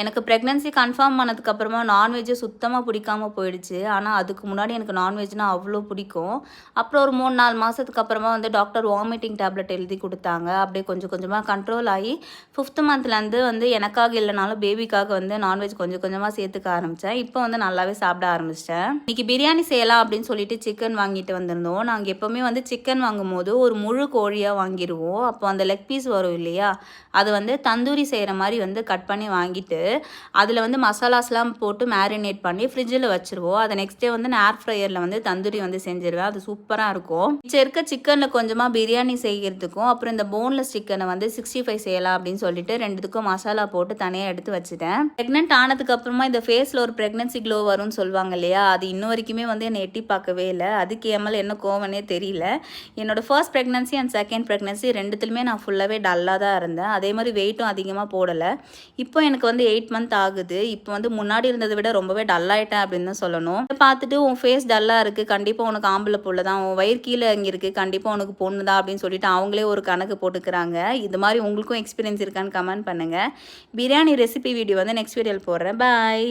எனக்கு pregnancy confirm பண்ணதுக்கப்புறமா non veg சுத்தமாக பிடிக்காம போயிடுச்சு. ஆனா, அதுக்கு முன்னாடி எனக்கு நான்வெஜ்னா அவ்ளோ பிடிக்கும். அப்புறம் ஒரு 3, 4 மாசத்துக்கு அப்புறமா வந்து டாக்டர் வாமிட்டிங் டேப்லெட் எழுதி குடுத்தாங்க. அப்படியே கொஞ்சம் கொஞ்சமா கண்ட்ரோல் ஆகி 5த் மந்த்லேருந்து வந்து எனக்காக இல்லனாலும் பேபிக்காக வந்து நான்வெஜ் கொஞ்சம் கொஞ்சமா சேர்த்துக்க ஆரம்பிச்சேன். இப்போ வந்து நல்லாவே சாப்பிட ஆரம்பிச்சுட்டேன். இன்னைக்கு பிரியாணி செய்யலாம் அப்படின்னு சொல்லிட்டு சிக்கன் வாங்கிட்டு வந்திருந்தோம். நாங்க எப்பவுமே வந்து சிக்கன் வாங்கும்போது ஒரு முழு கோழியா வாங்கிருவோம். அப்போ அந்த லெக் பீஸ் வரும் இல்லையா? அது வந்து தந்தூரி செய்ற மாரி வந்து கட் பண்ணி வாங்கிட்டு அதில் வந்து மசாலாஸ்லாம் போட்டு மேரினேட் பண்ணி ஃப்ரிட்ஜில் வச்சுருவோம். அதை நெக்ஸ்ட் டே வந்து நான் ஏர் ஃப்ரையரில் வந்து தந்தூரி வந்து செஞ்சுருவேன். அது சூப்பராக இருக்கும். மிச்சம் இருக்க சிக்கனில் கொஞ்சமாக பிரியாணி செய்கிறதுக்கும் அப்புறம் இந்த போன்லெஸ் சிக்கனை வந்து 65 செய்யலாம் அப்படின்னு சொல்லிட்டு ரெண்டுத்துக்கும் மசாலா போட்டு தனியாக எடுத்து வச்சுட்டேன். ப்ரெக்னென்ட் ஆனதுக்கப்புறமா இந்த ஃபேஸில் ஒரு ப்ரெக்னன்சி க்ளோ வரும்னு சொல்லுவாங்க இல்லையா? அது இன்ன வரைக்குமே வந்து என்னை எட்டி பார்க்கவே இல்லை. அதுக்கு என் மேலே என்ன கோவனே தெரியல. என்னோட first pregnancy and second pregnancy ரெண்டுத்துலையுமே நான் ஃபுல்லாகவே டல்லாக தான் இருந்தேன். அதே மாதிரி வெயிட்டும் அதிகமாக போடலை. இப்போ எனக்கு வந்து 8 மந்த் ஆகுது. இப்போ வந்து முன்னாடி இருந்ததை விட ரொம்பவே டல்லாயிட்டேன் அப்படின்னு தான் சொல்லணும். இதை பார்த்துட்டு உன் ஃபேஸ் டல்லாக இருக்குது, கண்டிப்பாக உனக்கு ஆம்பளை புள்ள தான், உன் வயிறு கீழே இங்கே இருக்குது, கண்டிப்பாக உனக்கு பொண்ணு தான் அப்படின்னு சொல்லிட்டு அவங்களே ஒரு கணக்கு போட்டுக்கிறாங்க. இது மாதிரி உங்களுக்கும் எக்ஸ்பீரியன்ஸ் இருக்கான்னு கமெண்ட் பண்ணுங்கள். பிரியாணி ரெசிபி வீடியோ வந்து நெக்ஸ்ட் வீடியோவில் போடுறேன். பாய்.